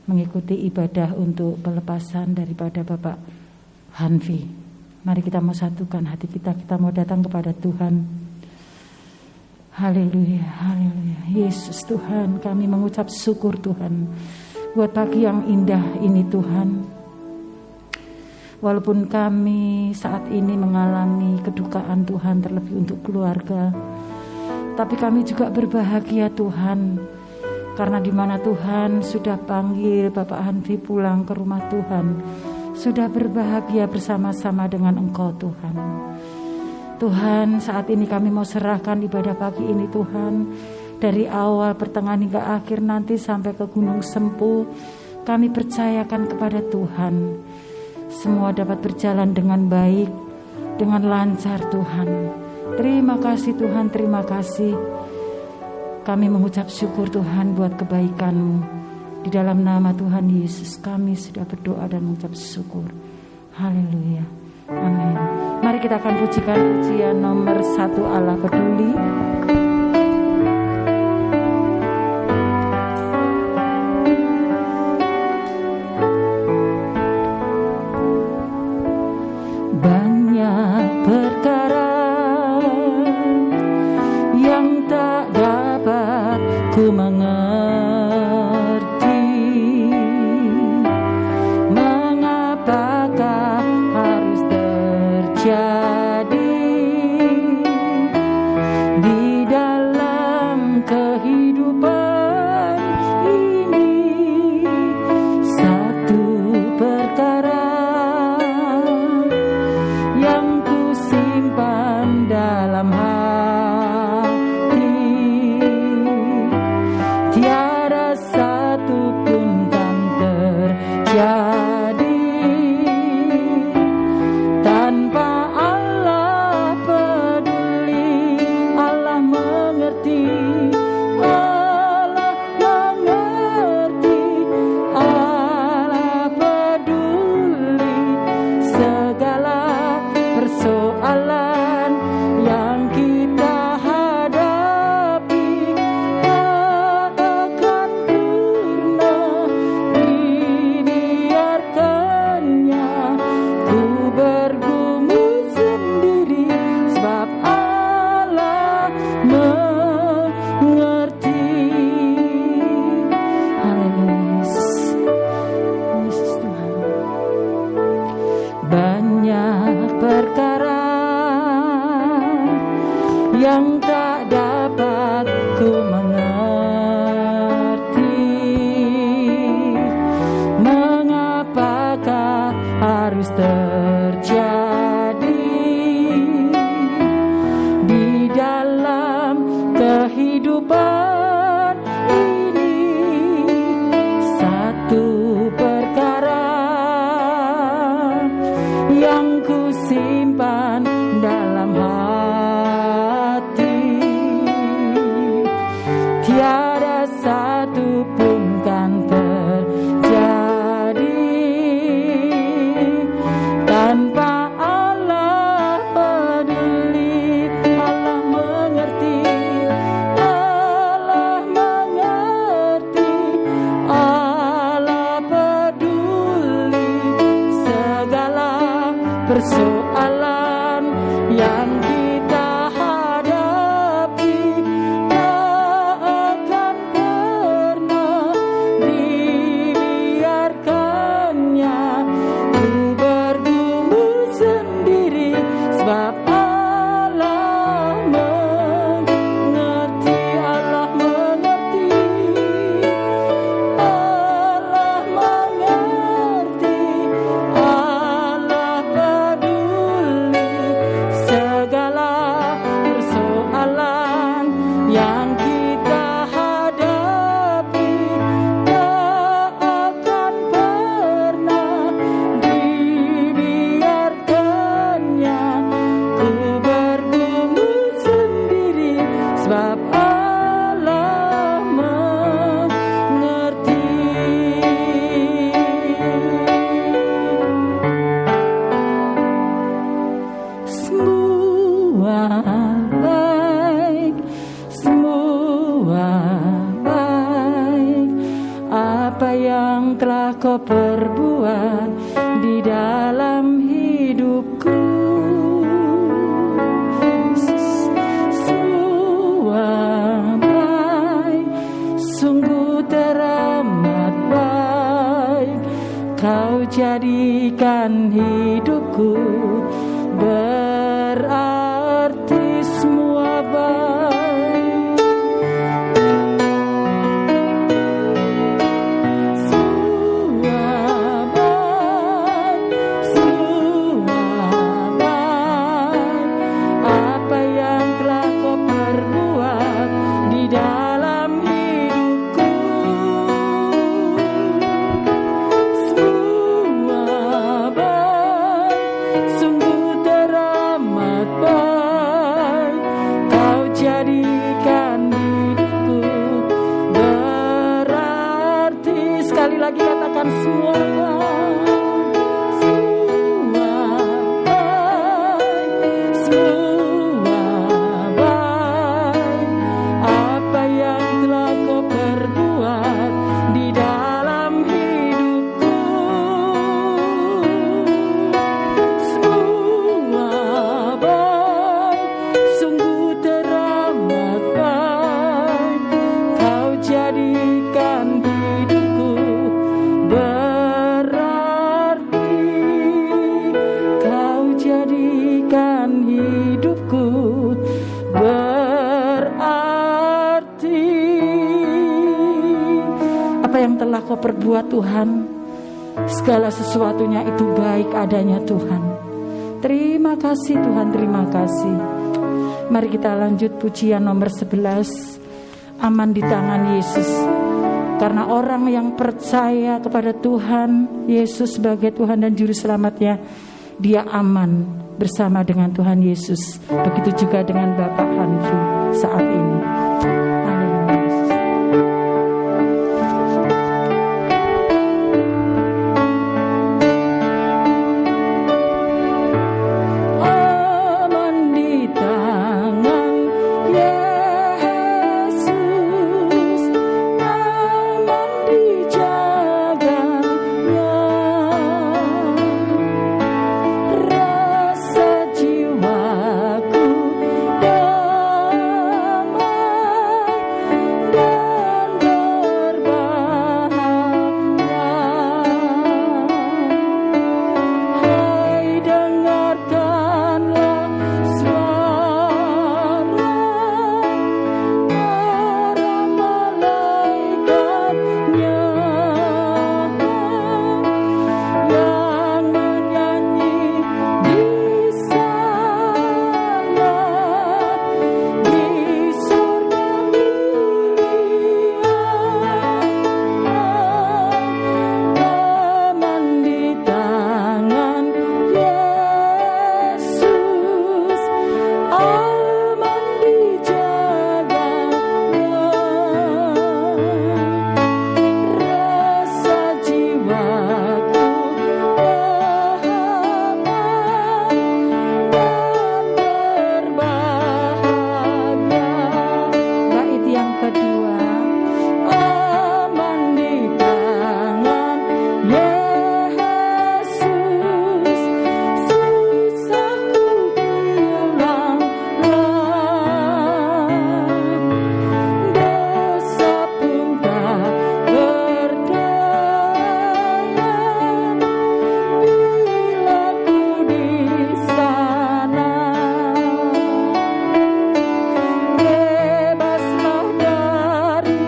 mengikuti ibadah untuk pelepasan daripada Bapak Hanfi. Mari kita mau satukan hati kita mau datang kepada Tuhan. Haleluya, haleluya. Yesus Tuhan, kami mengucap syukur Tuhan buat pagi yang indah ini Tuhan. Walaupun kami saat ini mengalami kedukaan Tuhan terlebih untuk keluarga, tapi kami juga berbahagia Tuhan, karena di mana Tuhan sudah panggil Bapak Hanfi pulang ke rumah Tuhan, sudah berbahagia bersama-sama dengan Engkau Tuhan. Tuhan, saat ini kami mau serahkan ibadah pagi ini Tuhan, dari awal, pertengahan hingga akhir nanti sampai ke Gunung Sempu, kami percayakan kepada Tuhan. Semua dapat berjalan dengan baik, dengan lancar Tuhan. Terima kasih Tuhan, terima kasih. Kami mengucap syukur Tuhan buat kebaikan-Mu. Di dalam nama Tuhan Yesus kami sudah berdoa dan mengucap syukur. Haleluya, amin. Mari kita akan pujikan pujian nomor 1, Allah Peduli. Tak akan pernah Kau perbuat di dalam hidupku. Sungguh baik, sungguh teramat baik, Kau jadikan hidupku berarti semua baik. Semua baik, semua baik, apa yang telah Kau perbuat di dalam hidupku. Semua baik, sungguh teramat baik, Kau jadikan hidupku berarti. Sekali lagi katakan semua baik, semua baik, semua baik, apa yang telah Kau perbuat di dalam hidupku. Semua baik, sungguh teramat baik, Kau jadikan hidupku berarti. Kau jadikan hidupku berarti. Apa yang telah Kau perbuat Tuhan, segala sesuatunya itu baik adanya Tuhan. Terima kasih Tuhan, terima kasih. Mari kita lanjut pujian nomor 11, aman di tangan Yesus. Karena orang yang percaya kepada Tuhan Yesus sebagai Tuhan dan Juru Selamatnya, dia aman bersama dengan Tuhan Yesus. Begitu juga dengan Bapak Hanfi saat ini. Haleluya. Aman di tangan Yesus, aman dijaganya. Rasa jiwaku damai dan berbahagia. Hai, dengarkanlah suara para malaikatnya yang menyanyi di sana di surga mulia. Aman di tangan Yesus, aman dijaganya. Rasa jiwaku damai dan berbahagia. Bait yang kedua, aman di tangan Yesus, susahku hilanglah, dosa pun tak berdaya bila ku di sana. Bebaslah dari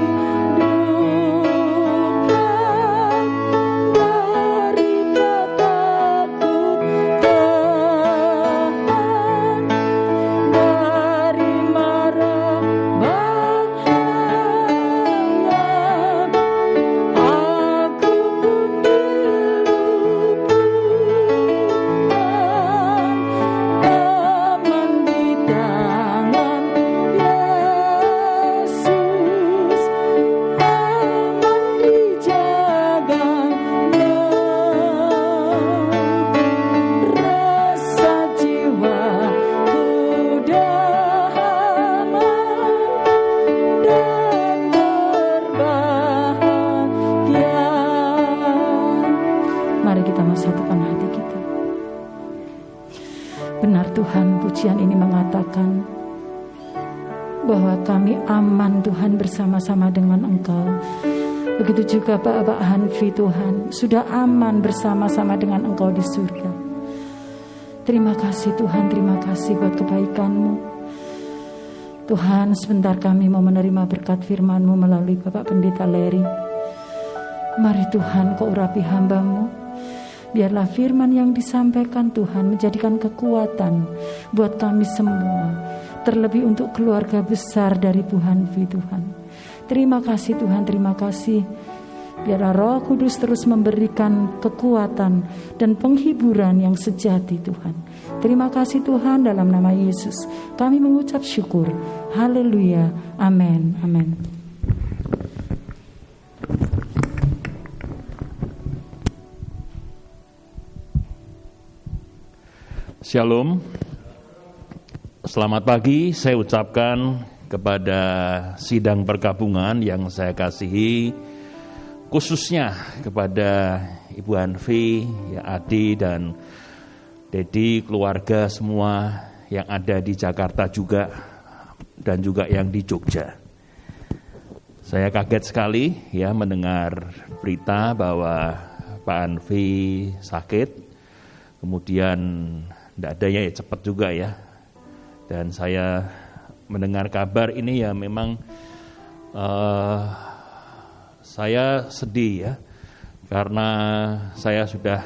pujian ini mengatakan bahwa kami aman Tuhan bersama-sama dengan Engkau. Begitu juga Bapak Hanfi Tuhan, sudah aman bersama-sama dengan Engkau di surga. Terima kasih Tuhan, terima kasih buat kebaikan-Mu. Tuhan, sebentar kami mau menerima berkat firman-Mu melalui Bapak Pendeta Leri. Mari Tuhan, Kau urapi hamba-Mu. Biarlah firman yang disampaikan Tuhan menjadikan kekuatan buat kami semua, terlebih untuk keluarga besar dari Bu Hanfi Tuhan. Terima kasih Tuhan, terima kasih. Biarlah Roh Kudus terus memberikan kekuatan dan penghiburan yang sejati Tuhan. Terima kasih Tuhan, dalam nama Yesus kami mengucap syukur. Haleluya, amin, amin. Shalom, selamat pagi saya ucapkan kepada sidang pergabungan yang saya kasihi, khususnya kepada Ibu Hanfi, ya Adi dan Dedi, keluarga semua yang ada di Jakarta juga dan juga yang di Jogja. Saya kaget sekali ya mendengar berita bahwa Pak Hanfi sakit, kemudian tidak adanya ya cepat juga ya. Dan saya mendengar kabar ini ya memang saya sedih ya. Karena saya sudah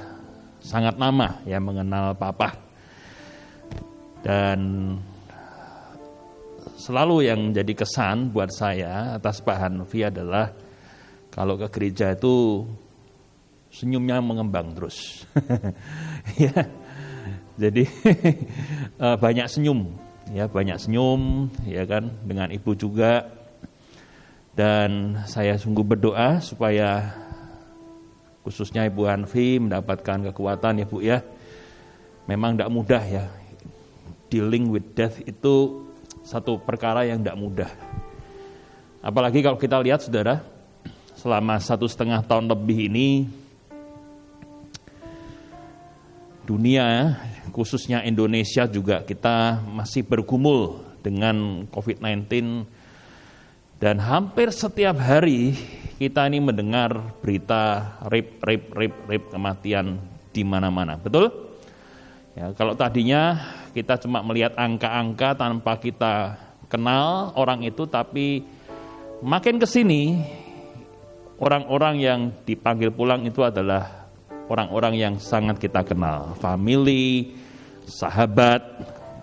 sangat lama ya mengenal Papa. Dan selalu yang menjadi kesan buat saya atas Pak Hanfi adalah kalau ke gereja itu senyumnya mengembang terus. Ya. Jadi banyak senyum ya kan dengan ibu juga, dan saya sungguh berdoa supaya khususnya Ibu Hanfi mendapatkan kekuatan ya Bu ya. Memang tidak mudah ya, dealing with death itu satu perkara yang tidak mudah. Apalagi kalau kita lihat saudara, selama 1,5 tahun lebih ini dunia, khususnya Indonesia juga kita masih bergumul dengan COVID-19, dan hampir setiap hari kita ini mendengar berita rape kematian di mana-mana, betul? Ya, kalau tadinya kita cuma melihat angka-angka tanpa kita kenal orang itu, tapi makin kesini orang-orang yang dipanggil pulang itu adalah orang-orang yang sangat kita kenal, family, sahabat,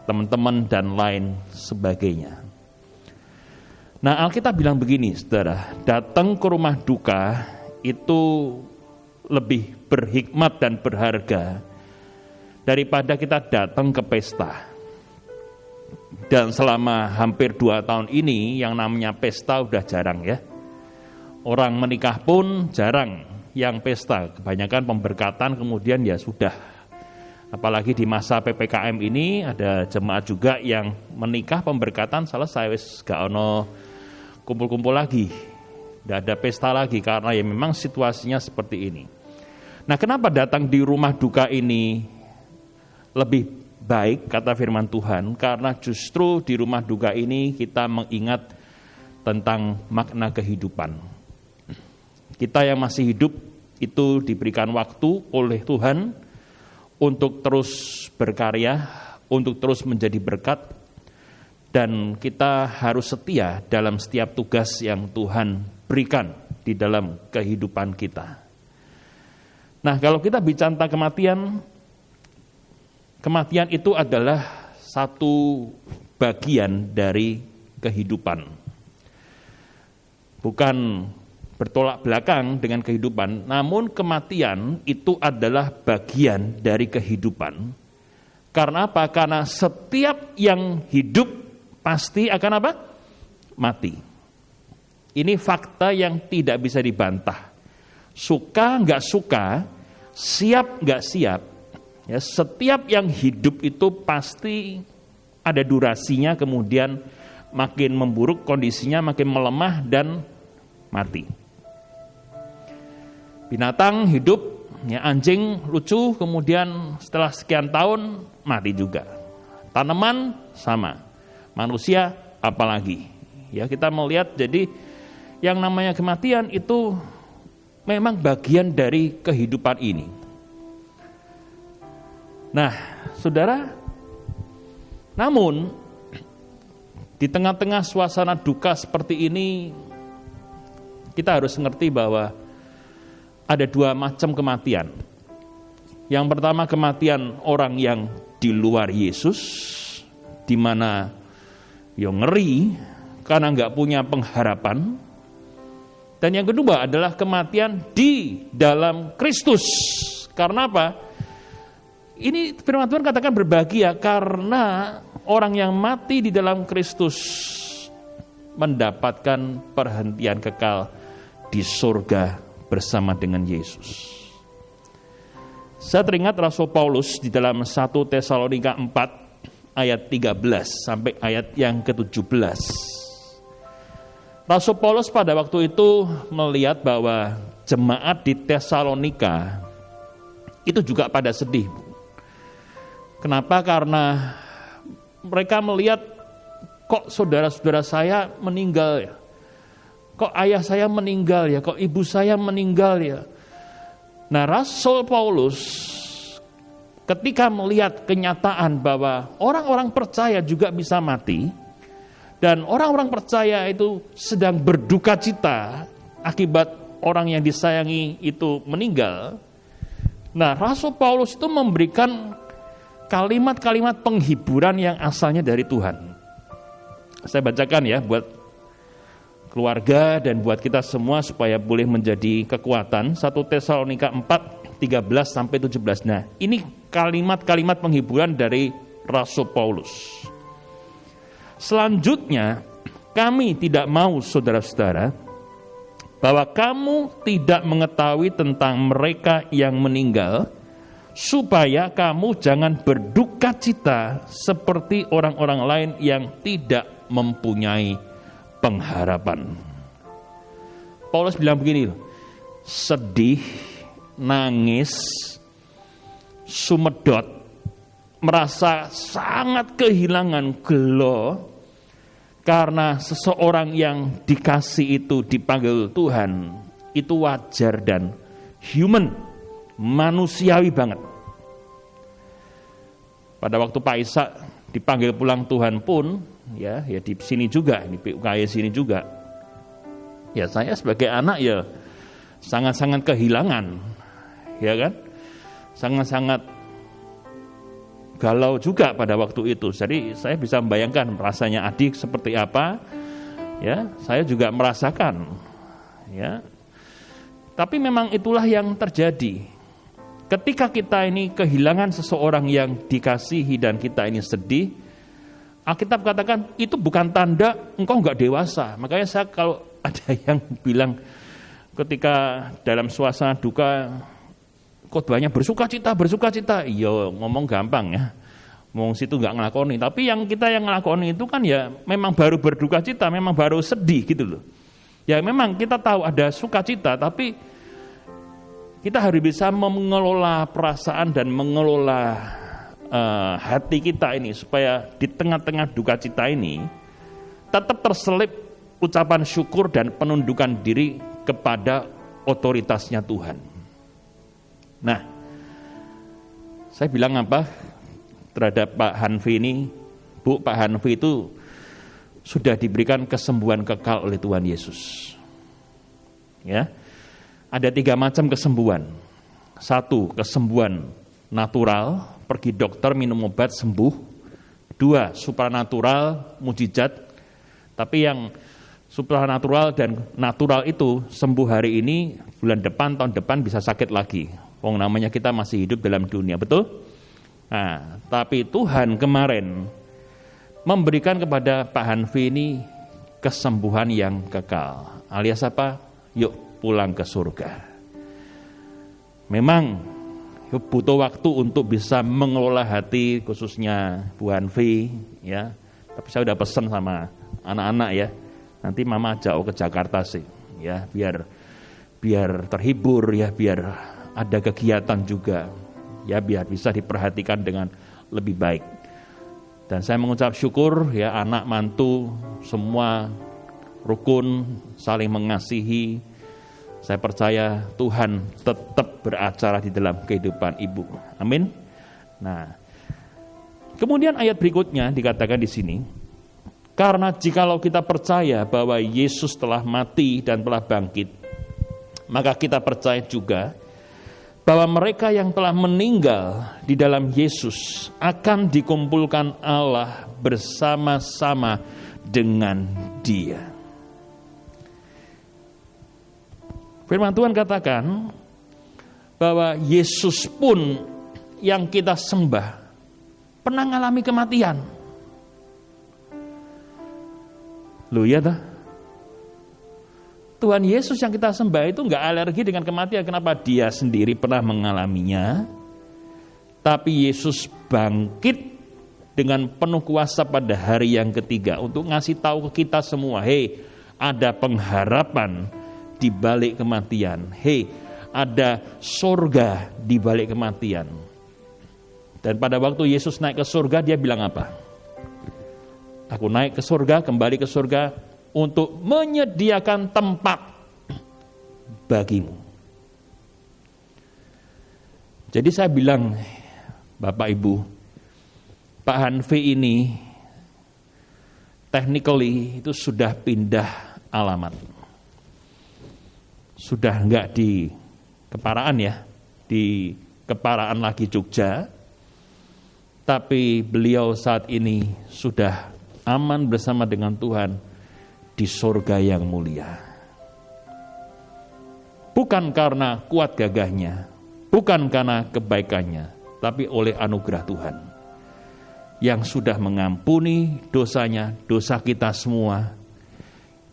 teman-teman, dan lain sebagainya. Nah, Alkitab bilang begini, saudara, datang ke rumah duka itu lebih berhikmat dan berharga daripada kita datang ke pesta. Dan selama hampir 2 tahun ini, yang namanya pesta udah jarang ya. Orang menikah pun jarang yang pesta, kebanyakan pemberkatan kemudian ya sudah. Apalagi di masa PPKM ini ada jemaat juga yang menikah pemberkatan selesai, wis gak ono kumpul-kumpul lagi, gak ada pesta lagi karena ya memang situasinya seperti ini. Nah, kenapa datang di rumah duka ini lebih baik kata firman Tuhan? Karena justru di rumah duka ini kita mengingat tentang makna kehidupan. Kita yang masih hidup itu diberikan waktu oleh Tuhan untuk terus berkarya, untuk terus menjadi berkat, dan kita harus setia dalam setiap tugas yang Tuhan berikan di dalam kehidupan kita. Nah, kalau kita bicara tentang kematian itu adalah satu bagian dari kehidupan. Bukan bertolak belakang dengan kehidupan, namun kematian itu adalah bagian dari kehidupan. Karena apa? Karena setiap yang hidup pasti akan apa? Mati. Ini fakta yang tidak bisa dibantah. Suka nggak suka, siap nggak siap, ya, setiap yang hidup itu pasti ada durasinya, kemudian makin memburuk kondisinya, makin melemah dan mati. Binatang hidup, ya, anjing lucu, kemudian setelah sekian tahun mati juga. Tanaman sama, manusia apalagi. Ya, kita melihat jadi yang namanya kematian itu memang bagian dari kehidupan ini. Nah, saudara, namun di tengah-tengah suasana duka seperti ini, kita harus mengerti bahwa ada dua macam kematian. Yang pertama, kematian orang yang di luar Yesus, di mana ngeri karena nggak punya pengharapan. Dan yang kedua adalah kematian di dalam Kristus. Karena apa? Ini firman Tuhan katakan berbahagia karena orang yang mati di dalam Kristus mendapatkan perhentian kekal di surga bersama dengan Yesus. Saya teringat Rasul Paulus di dalam 1 Tesalonika 4 ayat 13 sampai ayat yang ke-17. Rasul Paulus pada waktu itu melihat bahwa jemaat di Tesalonika itu juga pada sedih. Kenapa? Karena mereka melihat kok saudara-saudara saya meninggal ya. Kok ayah saya meninggal ya, kok ibu saya meninggal ya. Nah, Rasul Paulus ketika melihat kenyataan bahwa orang-orang percaya juga bisa mati, dan orang-orang percaya itu sedang berduka cita akibat orang yang disayangi itu meninggal. Nah, Rasul Paulus itu memberikan kalimat-kalimat penghiburan yang asalnya dari Tuhan. Saya bacakan ya buat keluarga dan buat kita semua supaya boleh menjadi kekuatan. 1 Tesalonika 4, 13 sampai 17. Nah, ini kalimat-kalimat penghiburan dari Rasul Paulus. Selanjutnya, kami tidak mau saudara-saudara bahwa kamu tidak mengetahui tentang mereka yang meninggal, supaya kamu jangan berduka cita seperti orang-orang lain yang tidak mempunyai pengharapan. Paulus bilang begini, sedih, nangis, sumedot, merasa sangat kehilangan gelo karena seseorang yang dikasih itu dipanggil Tuhan, itu wajar dan human, manusiawi banget. Pada waktu Pak Ishak dipanggil pulang Tuhan pun, ya di sini juga, di PUKY sini juga, ya saya sebagai anak ya sangat-sangat kehilangan, ya kan, sangat-sangat galau juga pada waktu itu. Jadi saya bisa membayangkan rasanya adik seperti apa, ya saya juga merasakan, ya. Tapi memang itulah yang terjadi. Ketika kita ini kehilangan seseorang yang dikasihi dan kita ini sedih, Alkitab katakan itu bukan tanda engkau enggak dewasa. Makanya saya kalau ada yang bilang ketika dalam suasana duka khotbahnya bersuka cita, iya ngomong gampang ya, ngomong situ enggak ngelakoni. Tapi yang kita yang ngelakoni itu kan ya memang baru berduka cita, memang baru sedih gitu loh. Ya memang kita tahu ada sukacita, tapi kita harus bisa mengelola perasaan dan mengelola hati kita ini supaya di tengah-tengah duka cita ini tetap terselip ucapan syukur dan penundukan diri kepada otoritasnya Tuhan. Nah, saya bilang apa terhadap Pak Hanfi ini? Bu, Pak Hanfi itu sudah diberikan kesembuhan kekal oleh Tuhan Yesus. Ya, ada 3 macam kesembuhan. 1, kesembuhan natural, pergi dokter minum obat sembuh. 2, supranatural, mujizat. Tapi yang supranatural dan natural itu sembuh hari ini, bulan depan, tahun depan bisa sakit lagi. Wong namanya kita masih hidup dalam dunia, betul? Nah, tapi Tuhan kemarin memberikan kepada Pak Hanfi ini kesembuhan yang kekal. Alias apa? Yuk pulang ke surga. Memang butuh waktu untuk bisa mengelola hati, khususnya Bu Hanfi, ya. Tapi saya udah pesan sama anak-anak ya, nanti mama jauh ke Jakarta sih, ya, biar terhibur ya, biar ada kegiatan juga, ya, biar bisa diperhatikan dengan lebih baik. Dan saya mengucap syukur ya, anak mantu semua rukun, saling mengasihi. Saya percaya Tuhan tetap beracara di dalam kehidupan ibu. Amin. Nah, kemudian ayat berikutnya dikatakan di sini, karena jikalau kita percaya bahwa Yesus telah mati dan telah bangkit, maka kita percaya juga bahwa mereka yang telah meninggal di dalam Yesus akan dikumpulkan Allah bersama-sama dengan Dia. Firman Tuhan katakan bahwa Yesus pun yang kita sembah pernah mengalami kematian. Loh ya dah. Tuhan Yesus yang kita sembah itu enggak alergi dengan kematian. Kenapa? Dia sendiri pernah mengalaminya. Tapi Yesus bangkit dengan penuh kuasa pada hari yang ketiga untuk ngasih tahu ke kita semua, hei, ada pengharapan di balik kematian. Hei, ada surga di balik kematian. Dan pada waktu Yesus naik ke surga, dia bilang apa? Aku naik ke surga, kembali ke surga untuk menyediakan tempat bagimu. Jadi saya bilang, Bapak Ibu, Pak Hanfi ini technically itu sudah pindah alamat. Sudah enggak di Keparaan ya, di Keparaan lagi Jogja, tapi beliau saat ini sudah aman bersama dengan Tuhan di surga yang mulia. Bukan karena kuat gagahnya, bukan karena kebaikannya, tapi oleh anugerah Tuhan yang sudah mengampuni dosanya, dosa kita semua,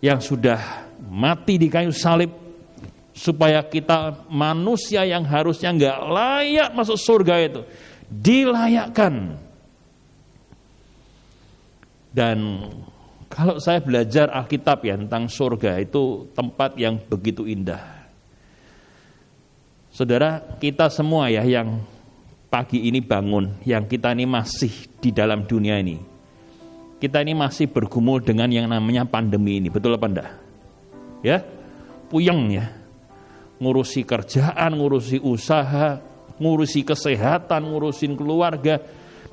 yang sudah mati di kayu salib supaya kita manusia yang harusnya enggak layak masuk surga itu dilayakkan. Dan kalau saya belajar Alkitab ya tentang surga, itu tempat yang begitu indah. Saudara, kita semua ya yang pagi ini bangun, yang kita ini masih di dalam dunia ini, kita ini masih bergumul dengan yang namanya pandemi ini, betul apa enggak? Ya, puyeng ya, ngurusi kerjaan, ngurusi usaha, ngurusi kesehatan, ngurusin keluarga,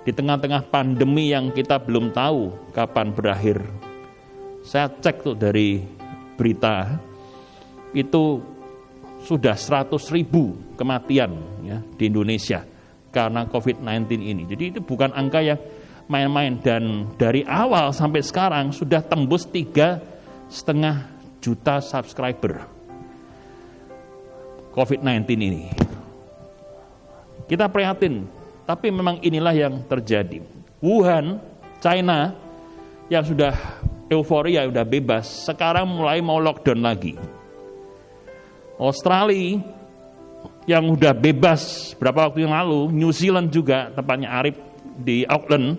di tengah-tengah pandemi yang kita belum tahu kapan berakhir. Saya cek tuh dari berita, itu sudah 100.000 kematian ya di Indonesia karena COVID-19 ini. Jadi itu bukan angka yang main-main, dan dari awal sampai sekarang sudah tembus 3,5 juta subscriber COVID-19 ini. Kita prihatin. Tapi memang inilah yang terjadi. Wuhan, China, yang sudah euforia, sudah bebas, sekarang mulai mau lockdown lagi. Australia, yang sudah bebas berapa waktu yang lalu, New Zealand juga, tempatnya Arif di Auckland,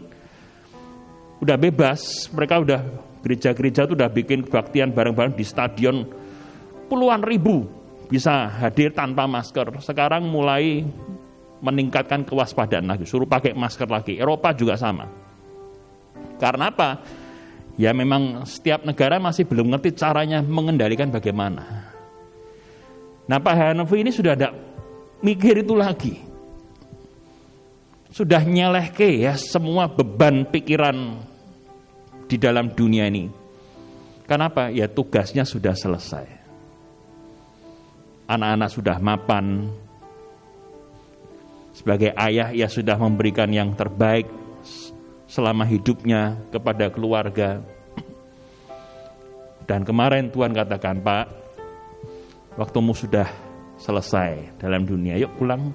sudah bebas. Mereka sudah, gereja-gereja itu sudah bikin kebaktian bareng-bareng di stadion, puluhan ribu bisa hadir tanpa masker. Sekarang mulai meningkatkan kewaspadaan lagi, suruh pakai masker lagi. Eropa juga sama. Karena apa? Ya memang setiap negara masih belum ngerti caranya mengendalikan bagaimana. Nah Pak Hanafi ini sudah ada mikir itu lagi. Sudah nyelehke ya semua beban pikiran di dalam dunia ini. Kenapa? Ya tugasnya sudah selesai. Anak-anak sudah mapan. Sebagai ayah, ia sudah memberikan yang terbaik selama hidupnya kepada keluarga. Dan kemarin Tuhan katakan, Pak, waktumu sudah selesai dalam dunia, yuk pulang.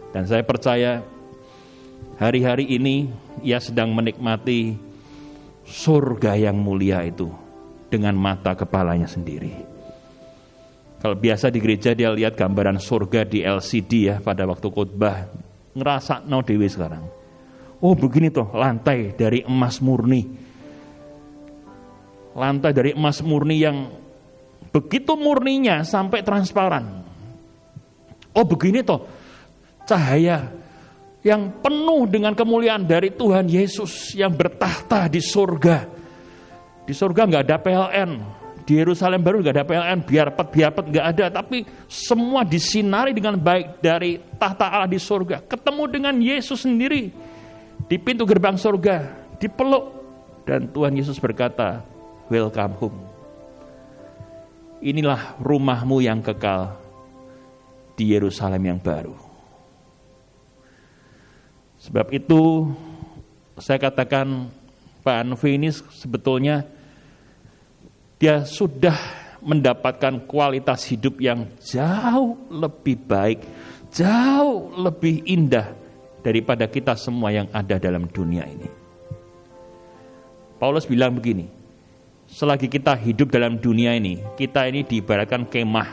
Dan saya percaya hari-hari ini ia sedang menikmati surga yang mulia itu dengan mata kepalanya sendiri. Kalau biasa di gereja dia lihat gambaran surga di LCD ya pada waktu khotbah, ngerasa no dewi sekarang. Oh begini toh, lantai dari emas murni. Lantai dari emas murni yang begitu murninya sampai transparan. Oh begini toh, cahaya yang penuh dengan kemuliaan dari Tuhan Yesus yang bertahta di surga. Di surga nggak ada PLN, di Yerusalem baru nggak ada PLN, biarpet nggak ada, tapi semua disinari dengan baik dari tahta Allah di surga. Ketemu dengan Yesus sendiri di pintu gerbang surga, dipeluk, dan Tuhan Yesus berkata, "Welcome home. Inilah rumahmu yang kekal di Yerusalem yang baru." Sebab itu saya katakan Pak Hanfi ini sebetulnya dia sudah mendapatkan kualitas hidup yang jauh lebih baik, jauh lebih indah daripada kita semua yang ada dalam dunia ini. Paulus bilang begini, selagi kita hidup dalam dunia ini, kita ini diibaratkan kemah.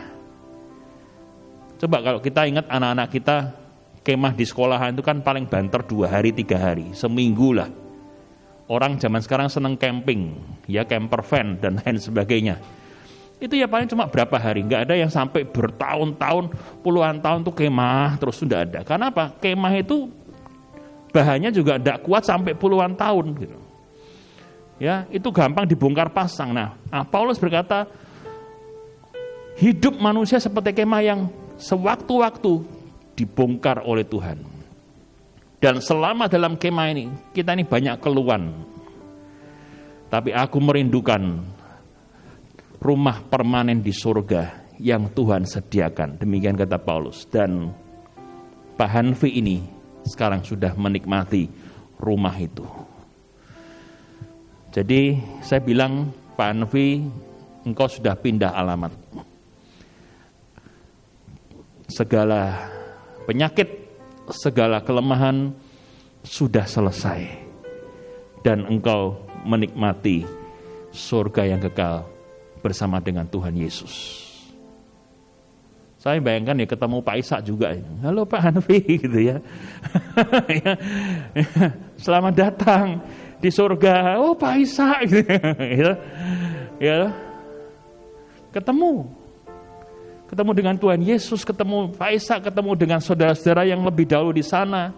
Coba kalau kita ingat anak-anak kita, kemah di sekolahan itu kan paling banter 2 hari, 3 hari, seminggu lah. Orang zaman sekarang seneng camping, ya camper van dan lain sebagainya. Itu ya paling cuma berapa hari, nggak ada yang sampai bertahun-tahun, puluhan tahun tuh kemah terus sudah ada. Karena apa? Kemah itu bahannya juga tidak kuat sampai puluhan tahun gitu. Ya, itu gampang dibongkar pasang. Nah, Paulus berkata, hidup manusia seperti kemah yang sewaktu-waktu dibongkar oleh Tuhan. Dan selama dalam kemah ini, kita ini banyak keluhan. Tapi aku merindukan rumah permanen di surga yang Tuhan sediakan. Demikian kata Paulus. Dan Pak Hanfi ini sekarang sudah menikmati rumah itu. Jadi saya bilang, Pak Hanfi, engkau sudah pindah alamat. Segala penyakit, segala kelemahan sudah selesai. Dan engkau menikmati surga yang kekal bersama dengan Tuhan Yesus. Saya bayangkan ya ketemu Pak Ishak juga. Halo Pak Hanfi gitu ya. Selamat datang di surga. Oh Pak Ishak gitu. Ya. Ketemu dengan Tuhan Yesus, ketemu Pak Ishak, ketemu dengan saudara-saudara yang lebih dahulu di sana.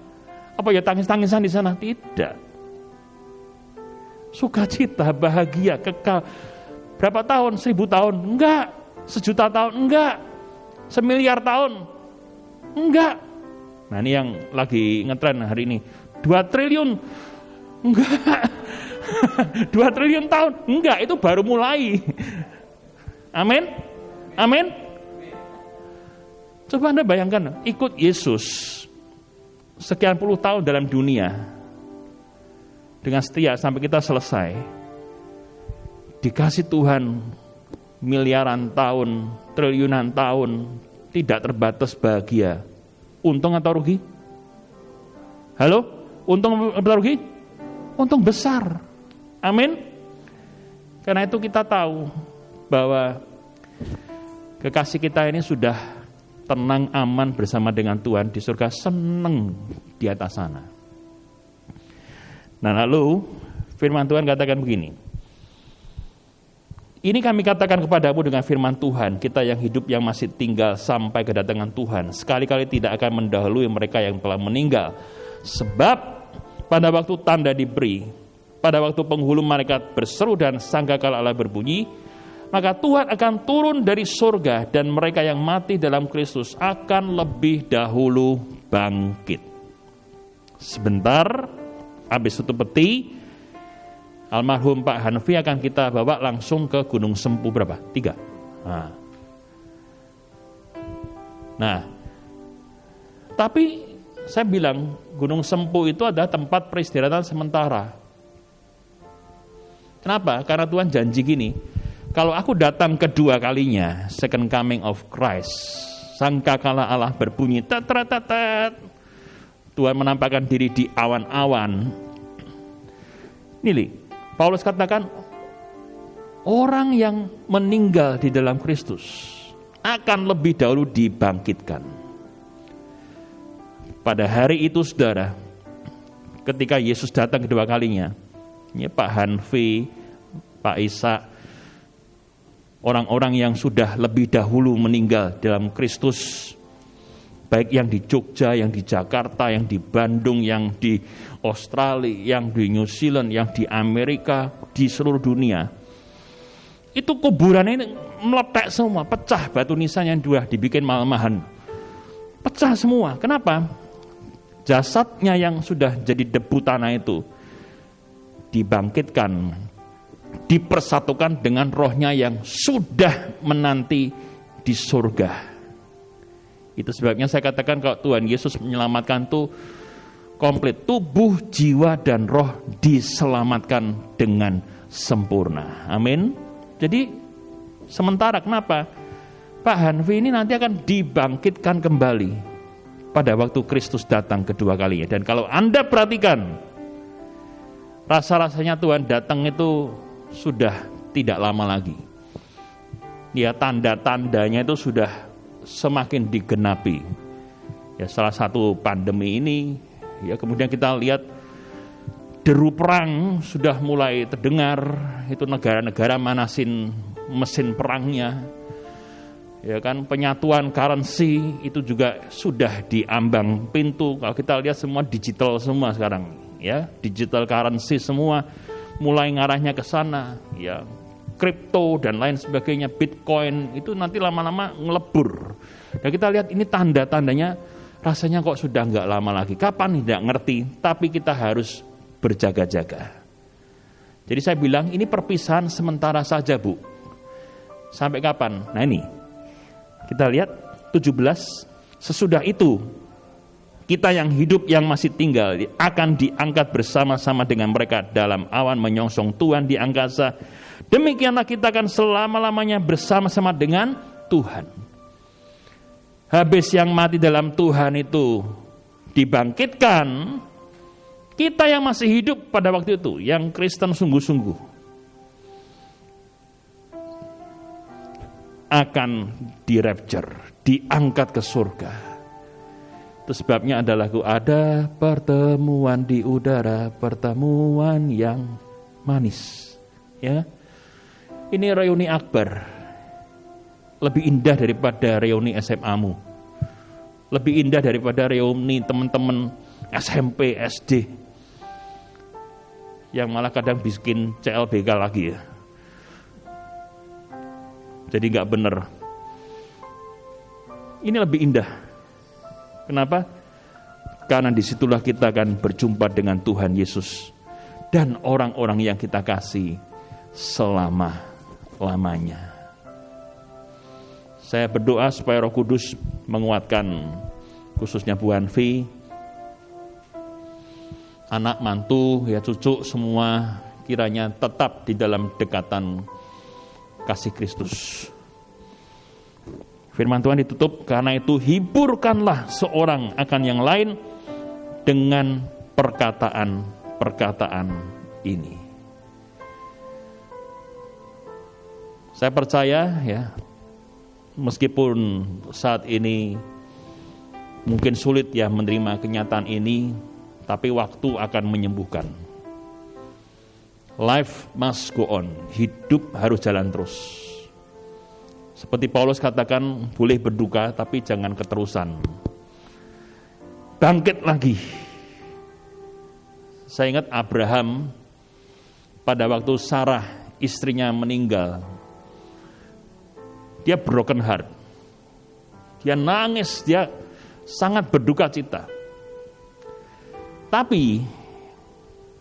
Apa ya tangis-tangisan di sana? Tidak. Sukacita, bahagia, kekal. Berapa tahun? 1000 tahun? Enggak. 1.000.000 tahun? Enggak. 1.000.000.000 tahun? Enggak. Nah ini yang lagi ngetren hari ini. 2 triliun? Enggak. 2 triliun tahun? Enggak, itu baru mulai. Amin? Amin? Coba Anda bayangkan, ikut Yesus sekian puluh tahun dalam dunia dengan setia sampai kita selesai. Dikasih Tuhan miliaran tahun, triliunan tahun, tidak terbatas bahagia. Untung atau rugi? Halo? Untung atau rugi? Untung besar. Amin? Karena itu kita tahu bahwa kekasih kita ini sudah tenang, aman bersama dengan Tuhan di surga, senang di atas sana. Nah lalu firman Tuhan katakan begini, ini kami katakan kepadamu dengan firman Tuhan, kita yang hidup yang masih tinggal sampai kedatangan Tuhan, sekali-kali tidak akan mendahului mereka yang telah meninggal. Sebab pada waktu tanda diberi, pada waktu penghulu malaikat berseru dan sangkakala Allah berbunyi, maka Tuhan akan turun dari surga dan mereka yang mati dalam Kristus akan lebih dahulu bangkit. Sebentar, habis tutup peti, almarhum Pak Hanfi akan kita bawa langsung ke Gunung Sempu berapa? 3. Nah, tapi saya bilang Gunung Sempu itu adalah tempat peristirahatan sementara. Kenapa? Karena Tuhan janji gini, kalau aku datang kedua kalinya, second coming of Christ, sangkakala Allah berbunyi, tat-tat-tat, Tuhan menampakkan diri di awan-awan. Ini Paulus katakan, orang yang meninggal di dalam Kristus akan lebih dahulu dibangkitkan. Pada hari itu saudara, ketika Yesus datang kedua kalinya, ini Pak Hanfi, Pak Ishak, orang-orang yang sudah lebih dahulu meninggal dalam Kristus, baik yang di Jogja, yang di Jakarta, yang di Bandung, yang di Australia, yang di New Zealand, yang di Amerika, di seluruh dunia. Itu kuburan ini meletek semua, pecah batu nisan yang dua dibikin malmahan. Pecah semua. Kenapa? Jasadnya yang sudah jadi debu tanah itu dibangkitkan, dipersatukan dengan rohnya yang sudah menanti di surga. Itu sebabnya saya katakan kalau Tuhan Yesus menyelamatkan itu komplit. Tubuh, jiwa, dan roh diselamatkan dengan sempurna. Amin. Jadi sementara kenapa? Pak Hanfi ini nanti akan dibangkitkan kembali pada waktu Kristus datang kedua kalinya. Dan kalau Anda perhatikan, rasa-rasanya Tuhan datang itu sudah tidak lama lagi. Ya, tanda-tandanya itu sudah semakin digenapi. Ya, salah satu pandemi ini, ya kemudian kita lihat deru perang sudah mulai terdengar. Itu negara-negara manasin mesin perangnya. Ya kan, penyatuan currency itu juga sudah diambang pintu. Kalau kita lihat semua digital semua sekarang, ya, digital currency semua mulai ngarahnya ke sana, ya. Kripto dan lain sebagainya, Bitcoin itu nanti lama-lama ngelebur. Dan kita lihat ini tanda-tandanya rasanya kok sudah nggak lama lagi. Kapan tidak ngerti, tapi kita harus berjaga-jaga. Jadi saya bilang ini perpisahan sementara saja, Bu. Sampai kapan? Nah ini, kita lihat 17, sesudah itu kita yang hidup yang masih tinggal akan diangkat bersama-sama dengan mereka dalam awan menyongsong Tuhan di angkasa. Demikianlah kita akan selama-lamanya bersama-sama dengan Tuhan. Habis yang mati dalam Tuhan itu dibangkitkan, kita yang masih hidup pada waktu itu, yang Kristen sungguh-sungguh, akan dirapture, diangkat ke surga. Itu sebabnya adalah ada pertemuan di udara, pertemuan yang manis. Ya, ini reuni akbar, lebih indah daripada reuni SMA-mu, lebih indah daripada reuni teman-teman SMP, SD, yang malah kadang bikin CLBK lagi ya. Jadi nggak benar. Ini lebih indah. Kenapa? Karena disitulah kita akan berjumpa dengan Tuhan Yesus dan orang-orang yang kita kasih selama-lamanya. Saya berdoa supaya Roh Kudus menguatkan khususnya Bu Hanfi, anak, mantu, ya cucu semua kiranya tetap di dalam dekatan kasih Kristus. Firman Tuhan ditutup, karena itu hiburkanlah seorang akan yang lain dengan perkataan-perkataan ini. Saya percaya ya, meskipun saat ini mungkin sulit ya menerima kenyataan ini, tapi waktu akan menyembuhkan. Life must go on, hidup harus jalan terus. Seperti Paulus katakan, boleh berduka tapi jangan keterusan. Bangkit lagi. Saya ingat Abraham pada waktu Sarah istrinya meninggal, dia broken heart. Dia nangis, dia sangat berduka cita. Tapi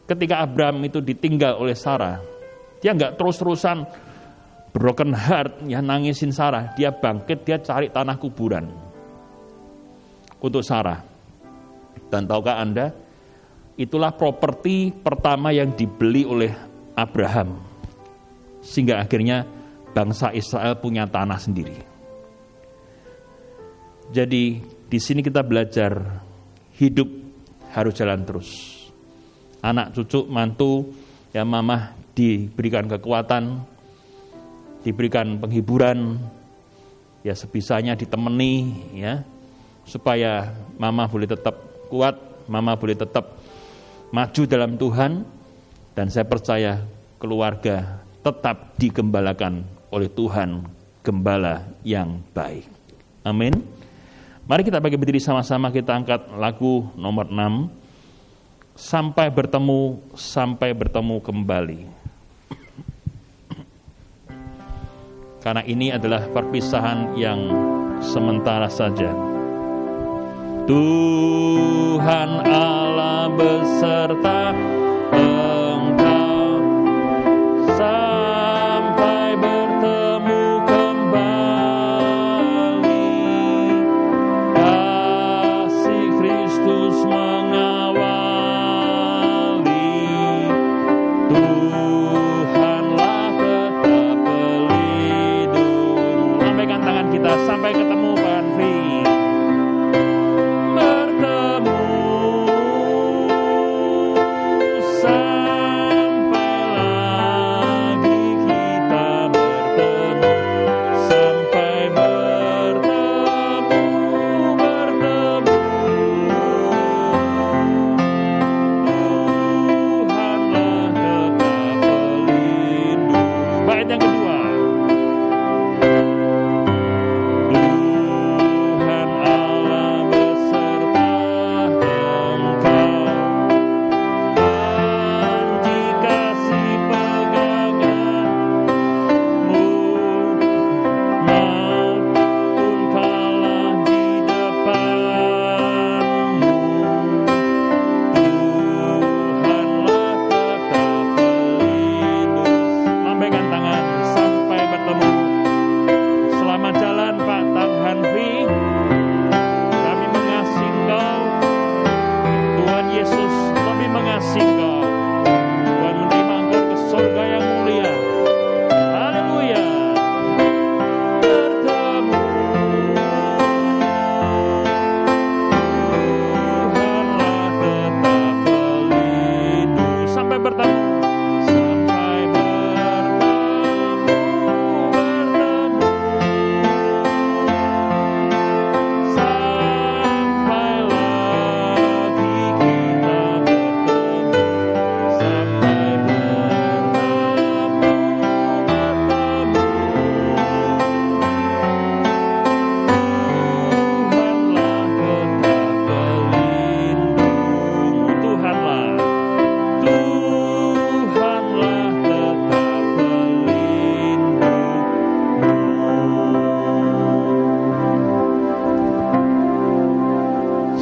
ketika Abraham itu ditinggal oleh Sarah, dia nggak terus-terusan broken heart, ya nangisin Sarah. Dia bangkit, dia cari tanah kuburan untuk Sarah. Dan tahukah Anda, itulah properti pertama yang dibeli oleh Abraham, sehingga akhirnya bangsa Israel punya tanah sendiri. Jadi di sini kita belajar hidup harus jalan terus. Anak, cucu, mantu, ya mama diberikan kekuatan, diberikan penghiburan, ya sebisanya ditemani, ya supaya mama boleh tetap kuat, mama boleh tetap maju dalam Tuhan, dan saya percaya keluarga tetap digembalakan oleh Tuhan, gembala yang baik. Amin. Mari kita bagi berdiri sama-sama, kita angkat lagu nomor 6, sampai bertemu kembali. Karena ini adalah perpisahan yang sementara saja. Tuhan Allah beserta engkau sampai bertemu kembali. Kasih Kristus mengawali. Tuhanlah tetap pelindung. Lambaikan tangan kita sampai ketemu Pak Hanfi.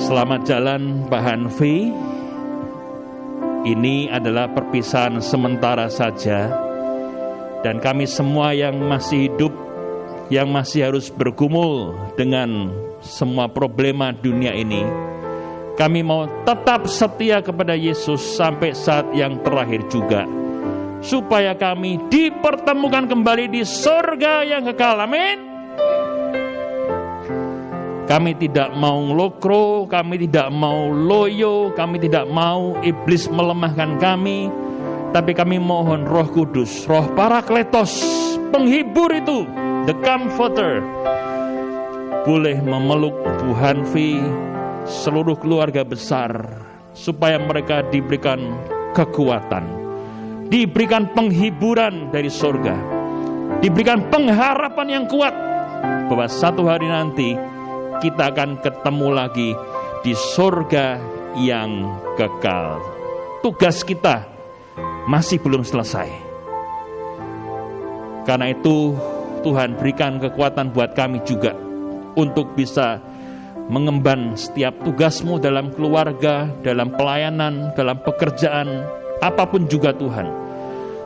Selamat jalan Pak Hanfi. Ini adalah perpisahan sementara saja. Dan kami semua yang masih hidup, yang masih harus bergumul dengan semua problema dunia ini, kami mau tetap setia kepada Yesus sampai saat yang terakhir juga, supaya kami dipertemukan kembali di surga yang kekal. Amin. Kami tidak mau ngelokro, kami tidak mau loyo, kami tidak mau iblis melemahkan kami. Tapi kami mohon Roh Kudus, Roh Parakletos, penghibur itu, the Comforter, boleh memeluk Bu Hanfi, seluruh keluarga besar, supaya mereka diberikan kekuatan, diberikan penghiburan dari surga, diberikan pengharapan yang kuat bahwa satu hari nanti kita akan ketemu lagi di surga yang kekal. Tugas kita masih belum selesai. Karena itu Tuhan berikan kekuatan buat kami juga untuk bisa mengemban setiap tugasmu dalam keluarga, dalam pelayanan, dalam pekerjaan, apapun juga Tuhan.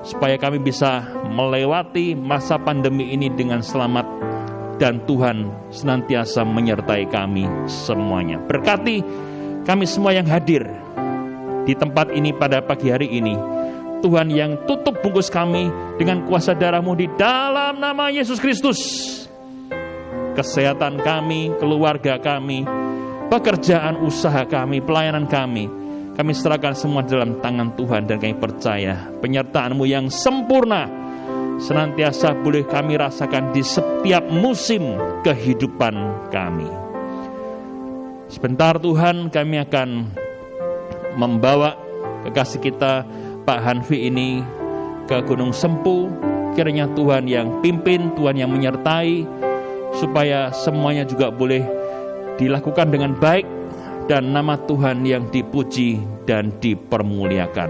Supaya kami bisa melewati masa pandemi ini dengan selamat. Dan Tuhan senantiasa menyertai kami semuanya. Berkati kami semua yang hadir di tempat ini pada pagi hari ini. Tuhan yang tutup bungkus kami dengan kuasa darah-Mu di dalam nama Yesus Kristus. Kesehatan kami, keluarga kami, pekerjaan usaha kami, pelayanan kami serahkan semua dalam tangan Tuhan. Dan kami percaya penyertaan-Mu yang sempurna senantiasa boleh kami rasakan di setiap musim kehidupan kami. Sebentar Tuhan, kami akan membawa kekasih kita Pak Hanfi ini ke Gunung Sempu. Kiranya Tuhan yang pimpin, Tuhan yang menyertai, supaya semuanya juga boleh dilakukan dengan baik, dan nama Tuhan yang dipuji dan dipermuliakan.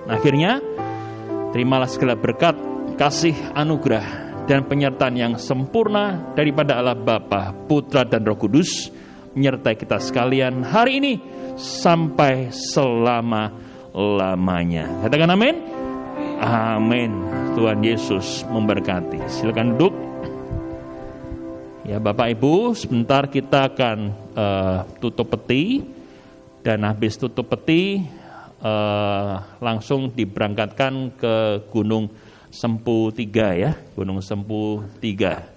Akhirnya, terimalah segala berkat, kasih, anugerah, dan penyertaan yang sempurna daripada Allah Bapa, Putra, dan Roh Kudus menyertai kita sekalian hari ini sampai selama-lamanya. Katakan amin. Amin. Tuhan Yesus memberkati. Silakan duduk. Ya Bapak Ibu, sebentar kita akan tutup peti, dan habis tutup peti langsung diberangkatkan ke Gunung Sempu 3 ya, Gunung Sempu 3.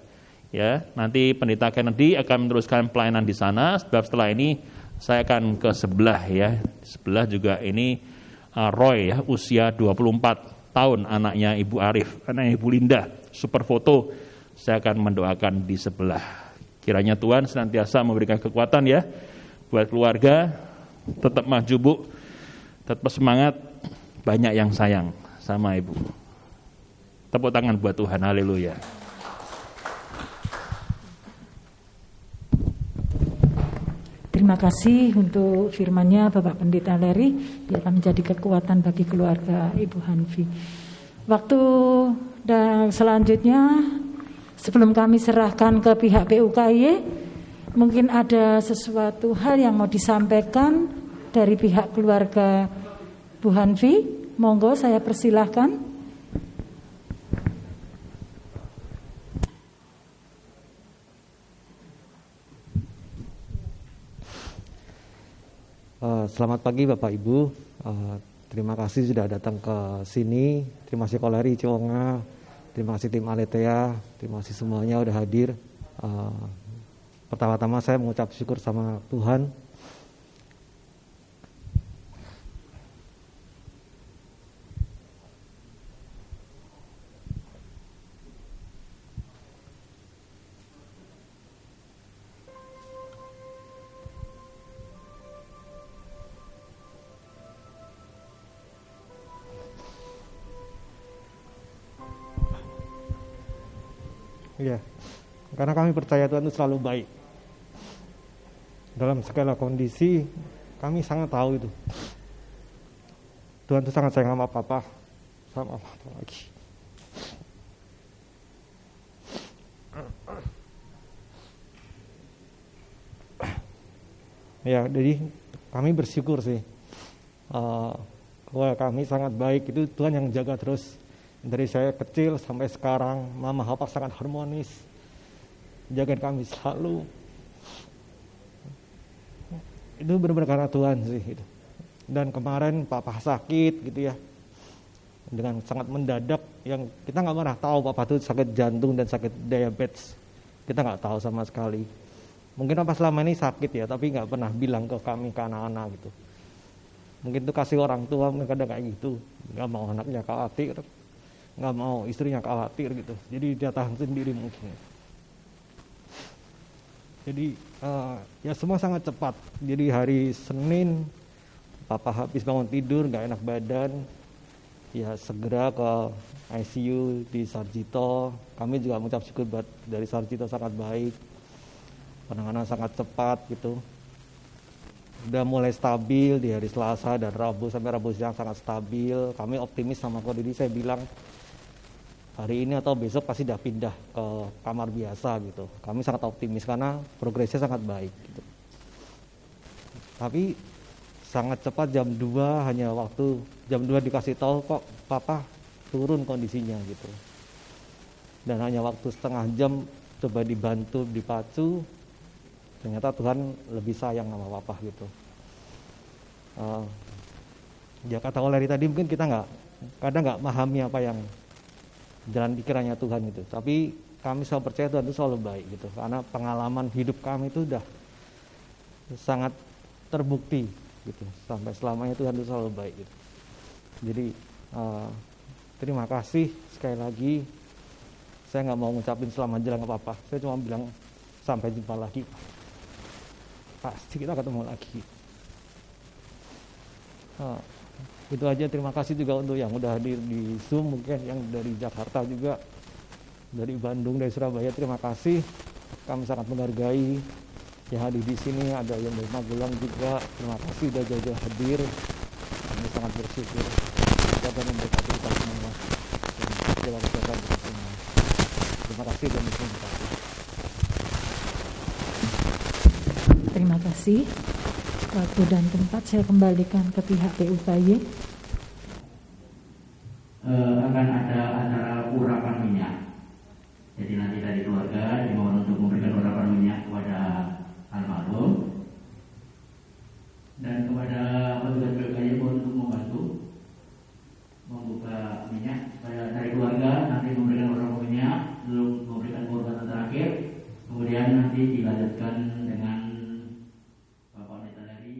Ya, nanti Pendeta Kennedy akan meneruskan pelayanan di sana. Sebab setelah ini saya akan ke sebelah ya. Sebelah juga ini Roy ya, usia 24 tahun, anaknya Ibu Arif, anaknya Ibu Linda, super foto. Saya akan mendoakan di sebelah. Kiranya Tuhan senantiasa memberikan kekuatan ya buat keluarga, tetap maju Bu, tetap semangat, banyak yang sayang sama Ibu. Tepuk tangan buat Tuhan, haleluya. Terima kasih untuk firman-Nya Bapak Pendeta Leri, dia akan menjadi kekuatan bagi keluarga Ibu Hanfi. Waktu dan selanjutnya, sebelum kami serahkan ke pihak PUKY, mungkin ada sesuatu hal yang mau disampaikan dari pihak keluarga Bu Hanfi. Monggo saya persilahkan. Selamat pagi Bapak Ibu, terima kasih sudah datang ke sini. Terima kasih Koleri Cionga, terima kasih tim Aletea, terima kasih semuanya udah hadir. Pertama-tama saya mengucap syukur sama Tuhan. Iya, karena kami percaya Tuhan itu selalu baik. Dalam segala kondisi, kami sangat tahu itu. Tuhan itu sangat sayang sama Papa, sama Papa lagi. Ya, jadi kami bersyukur sih. Keluarga kami sangat baik, itu Tuhan yang jaga terus. Dari saya kecil sampai sekarang, Mama Papa sangat harmonis, jaga kami selalu. Itu benar-benar karena Tuhan sih. Gitu. Dan kemarin Papa sakit gitu ya, dengan sangat mendadak, yang kita nggak pernah tahu Papa itu sakit jantung dan sakit diabetes. Kita nggak tahu sama sekali. Mungkin Papa selama ini sakit ya, tapi nggak pernah bilang ke kami, ke anak-anak gitu. Mungkin itu kasih orang tua, kadang kayak gitu, nggak mau anaknya khawatir, nggak mau istrinya khawatir gitu, jadi dia tahan sendiri mungkin. Jadi ya semua sangat cepat. Jadi hari Senin Papa habis bangun tidur nggak enak badan, ya segera ke ICU di Sarjito. Kami juga mengucap syukur buat dari Sarjito, sangat baik, penanganan sangat cepat gitu. Udah mulai stabil di hari Selasa dan Rabu, sampai Rabu siang sangat stabil. Kami optimis sama kondisi, saya bilang hari ini atau besok pasti udah pindah ke kamar biasa gitu. Kami sangat optimis karena progresnya sangat baik gitu. Tapi sangat cepat jam 2, hanya waktu jam 2 dikasih tahu kok Papa turun kondisinya gitu. Dan hanya waktu setengah jam coba dibantu, dipacu, ternyata Tuhan lebih sayang sama Papa gitu. Ya kata Oleri tadi, mungkin kita kadang nggak memahami apa yang jalan pikirannya Tuhan gitu. Tapi kami selalu percaya Tuhan itu selalu baik gitu. Karena pengalaman hidup kami itu udah sangat terbukti gitu. Sampai selamanya Tuhan itu selalu baik gitu. Jadi terima kasih sekali lagi. Saya nggak mau ngucapin selamat jalan ke Papa. Saya cuma bilang sampai jumpa lagi. Pasti kita ketemu lagi. Itu aja, terima kasih juga untuk yang udah hadir di Zoom, mungkin yang dari Jakarta juga, dari Bandung, dari Surabaya, terima kasih. Kami sangat menghargai yang hadir di sini, ada yang dari Magelang juga. Terima kasih sudah jauh-jauh hadir. Kami sangat bersyukur. Tuhan memberkati kita semua. Dan kita semua. Terima kasih dan berterima. Terima kasih. Waktu dan tempat saya kembalikan ke pihak PUKY. Akan ada acara urapan minyak. Jadi nanti dari keluarga dimohon untuk memberikan urapan minyak kepada almarhum, dan kepada petugas PUKY mohon untuk membantu membuka minyak supaya dari keluarga nanti memberikan urapan minyak, lalu memberikan pengorbanan terakhir, kemudian nanti dilanjutkan dengan Bapak Pendeta dari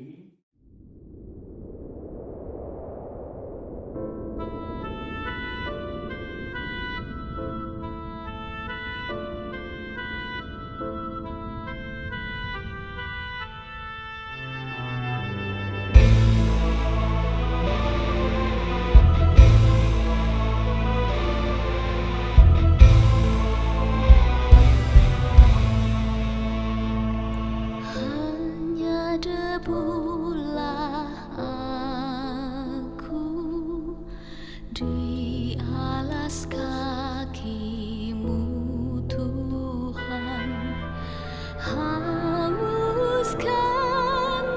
debulah aku di alas kaki-Mu Tuhan, hauskan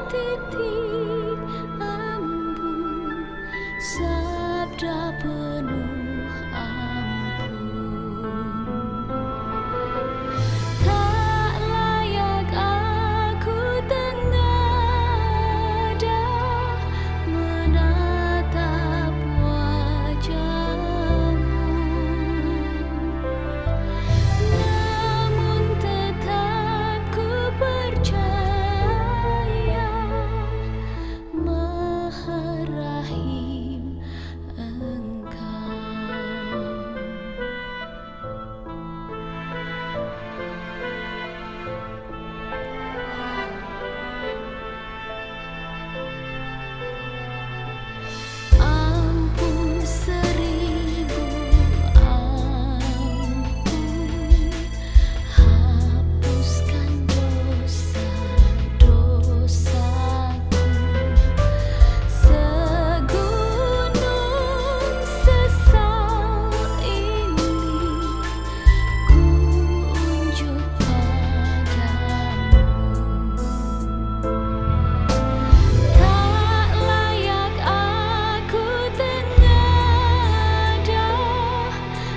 titik embun sabda penuh ampun. Tak layak aku menatap wajah-Mu, namun tetap ku percaya Maha Rahim Engkau. Ampun 1000 ampun, hapuskan dosa-dosaku, segunung sesal ini ku unjuk padamu. Tak layak aku tengadah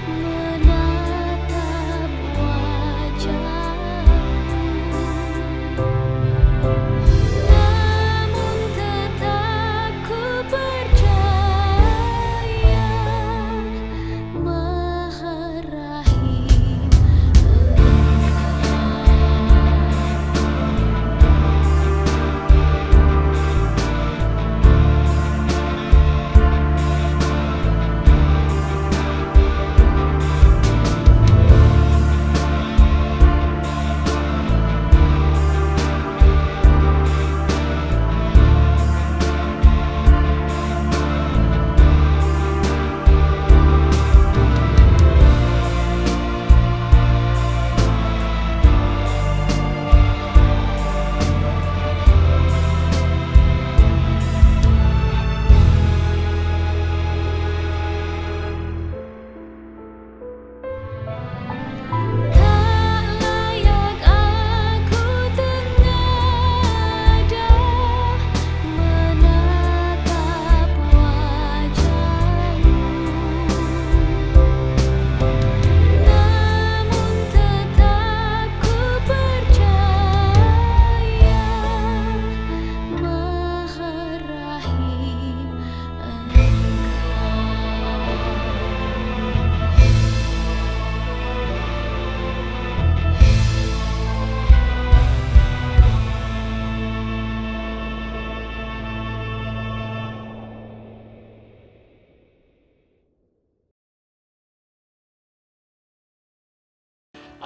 menatap wajah-Mu, namun tetap ku percaya Maha Rahim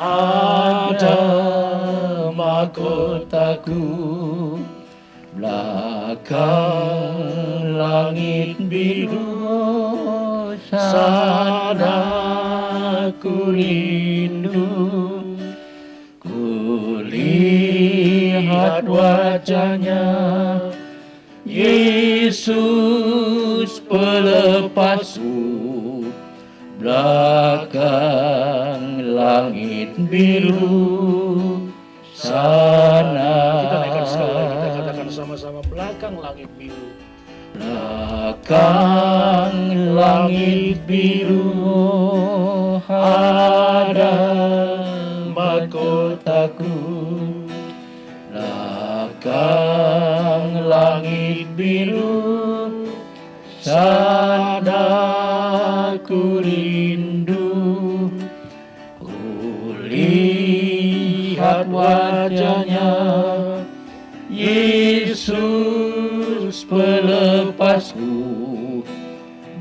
ada mahkotaku belakang langit biru, sana ku rindu ku lihat lihat wajahnya, Yesus pelepasku, belakang langit biru sana. Kita naikkan sekali lagi, kita katakan sama-sama, belakang langit biru. Belakang langit biru ada mahkotaku. Belakang langit biru sana ku rindu. Ku lihat wajahnya, Yesus pelepasku,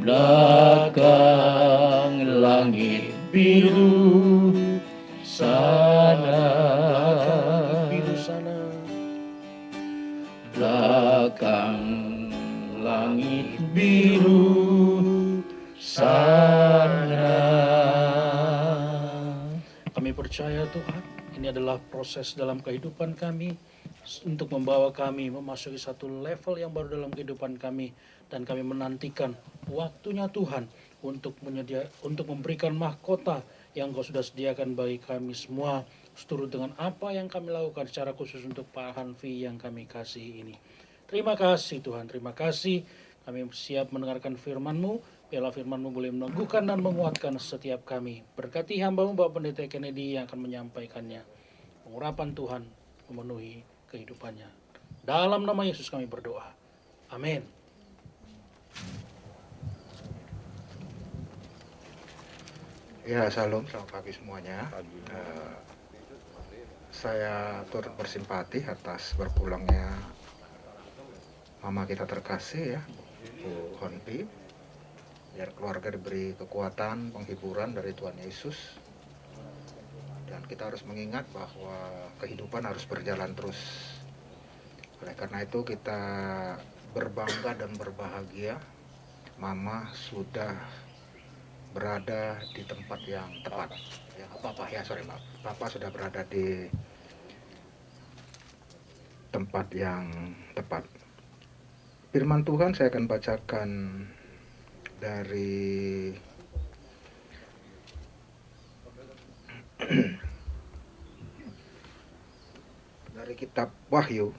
belakang langit biru sana. Biru sana. Belakang langit biru sana. Kami percaya Tuhan, ini adalah proses dalam kehidupan kami untuk membawa kami memasuki satu level yang baru dalam kehidupan kami, dan kami menantikan waktunya Tuhan untuk memberikan mahkota yang Kau sudah sediakan bagi kami semua, seturut dengan apa yang kami lakukan secara khusus untuk Pak Hanfi yang kami kasih ini. Terima kasih Tuhan, terima kasih. Kami siap mendengarkan firman-Mu. Biarlah firman-Mu boleh meneguhkan dan menguatkan setiap kami. Berkati hamba-Mu Bapak Pendeta Kennedy yang akan menyampaikannya. Pengurapan Tuhan memenuhi kehidupannya. Dalam nama Yesus kami berdoa. Amin. Ya, salam, selamat pagi semuanya. Saya turut bersimpati atas berpulangnya mama kita terkasih ya, Bu Honpi. Biar keluarga diberi kekuatan, penghiburan dari Tuhan Yesus. Dan kita harus mengingat bahwa kehidupan harus berjalan terus. Oleh karena itu kita berbangga dan berbahagia, mama sudah berada di tempat yang tepat. Ya, Papa sudah berada di tempat yang tepat. Firman Tuhan saya akan bacakan dari kitab Wahyu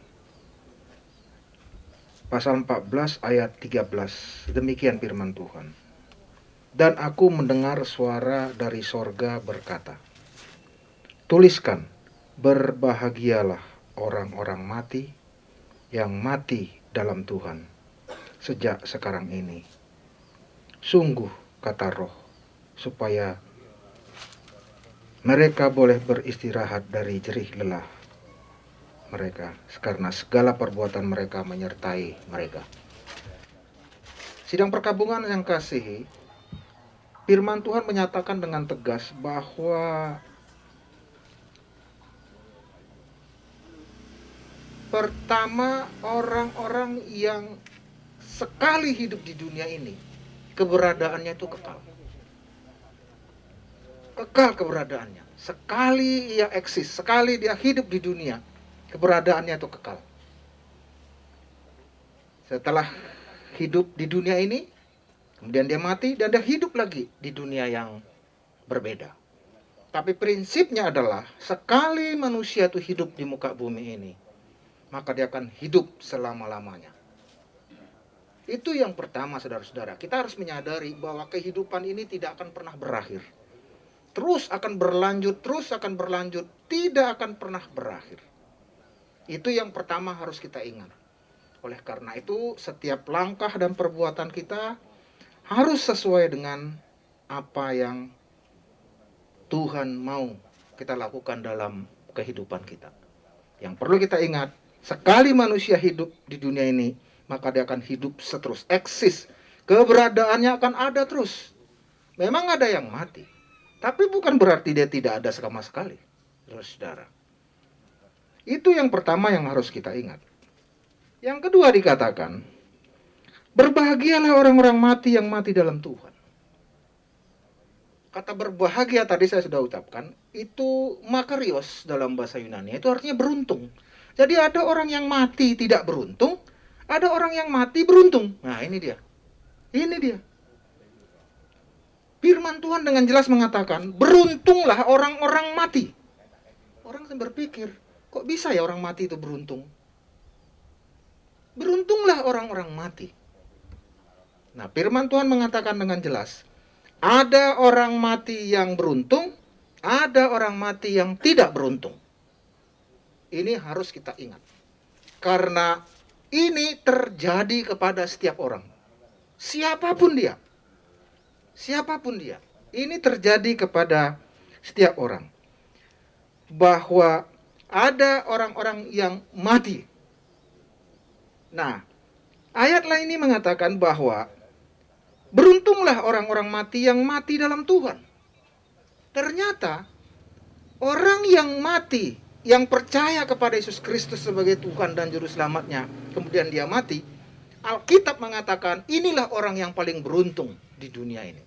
pasal 14 ayat 13. Demikian firman Tuhan. Dan aku mendengar suara dari sorga berkata, tuliskan, berbahagialah orang-orang mati yang mati dalam Tuhan sejak sekarang ini. Sungguh, kata Roh, supaya mereka boleh beristirahat dari jerih lelah mereka, karena segala perbuatan mereka menyertai mereka. Sidang perkabungan yang kasihi, firman Tuhan menyatakan dengan tegas bahwa pertama, orang-orang yang sekali hidup di dunia ini, keberadaannya itu kekal. Kekal keberadaannya. Sekali ia eksis, sekali dia hidup di dunia, keberadaannya itu kekal. Setelah hidup di dunia ini, kemudian dia mati dan dia hidup lagi di dunia yang berbeda. Tapi prinsipnya adalah sekali manusia itu hidup di muka bumi ini, maka dia akan hidup selama-lamanya. Itu yang pertama, saudara-saudara. Kita harus menyadari bahwa kehidupan ini tidak akan pernah berakhir. Terus akan berlanjut, tidak akan pernah berakhir. Itu yang pertama harus kita ingat. Oleh karena itu, setiap langkah dan perbuatan kita harus sesuai dengan apa yang Tuhan mau kita lakukan dalam kehidupan kita. Yang perlu kita ingat, sekali manusia hidup di dunia ini, maka dia akan hidup seterus, eksis. Keberadaannya akan ada terus. Memang ada yang mati, tapi bukan berarti dia tidak ada sama sekali, saudara. Itu yang pertama yang harus kita ingat. Yang kedua dikatakan, berbahagialah orang-orang mati yang mati dalam Tuhan. Kata berbahagia tadi saya sudah ucapkan, itu makarios dalam bahasa Yunani. Itu artinya beruntung. Jadi ada orang yang mati tidak beruntung, ada orang yang mati beruntung. Nah, ini dia. Ini dia. Firman Tuhan dengan jelas mengatakan, beruntunglah orang-orang mati. Orang berpikir, kok bisa ya orang mati itu beruntung? Beruntunglah orang-orang mati. Nah, firman Tuhan mengatakan dengan jelas, ada orang mati yang beruntung, ada orang mati yang tidak beruntung. Ini harus kita ingat. Karena ini terjadi kepada setiap orang. Siapapun dia. Siapapun dia. Ini terjadi kepada setiap orang. Bahwa ada orang-orang yang mati. Nah, ayat lain ini mengatakan bahwa beruntunglah orang-orang mati yang mati dalam Tuhan. Ternyata orang yang mati, yang percaya kepada Yesus Kristus sebagai Tuhan dan Juru Selamatnya, kemudian dia mati, Alkitab mengatakan inilah orang yang paling beruntung di dunia ini.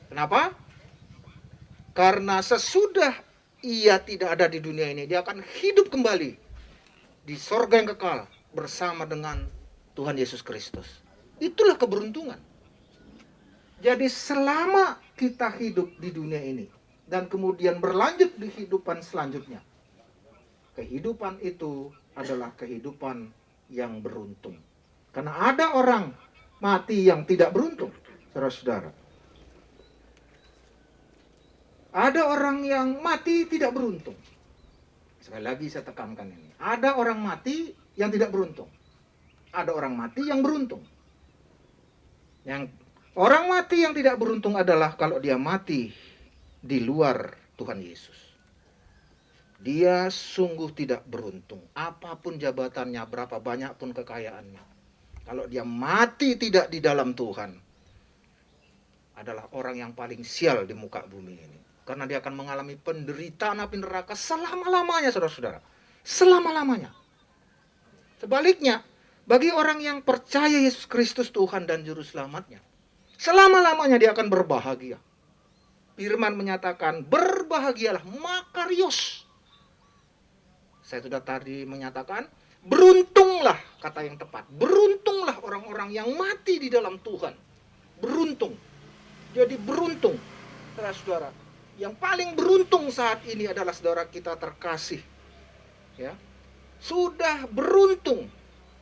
Kenapa? Karena sesudah ia tidak ada di dunia ini, dia akan hidup kembali di sorga yang kekal bersama dengan Tuhan Yesus Kristus. Itulah keberuntungan. Jadi selama kita hidup di dunia ini dan kemudian berlanjut di kehidupan selanjutnya, kehidupan itu adalah kehidupan yang beruntung. Karena ada orang mati yang tidak beruntung, saudara-saudara. Ada orang yang mati tidak beruntung. Sekali lagi saya tekankan ini. Ada orang mati yang tidak beruntung. Ada orang mati yang beruntung. Yang orang mati yang tidak beruntung adalah kalau dia mati di luar Tuhan Yesus. Dia sungguh tidak beruntung. Apapun jabatannya, berapa banyak pun kekayaannya. Kalau dia mati tidak di dalam Tuhan, adalah orang yang paling sial di muka bumi ini. Karena dia akan mengalami penderitaan api neraka selama-lamanya, saudara-saudara. Selama-lamanya. Sebaliknya, bagi orang yang percaya Yesus Kristus Tuhan dan Juru Selamatnya, selama-lamanya dia akan berbahagia. Firman menyatakan, berbahagialah, makarios. Saya sudah tadi menyatakan, beruntunglah, kata yang tepat. Beruntunglah orang-orang yang mati di dalam Tuhan. Beruntung. Jadi beruntung, saudara-saudara. Yang paling beruntung saat ini adalah saudara kita terkasih. Ya. Sudah beruntung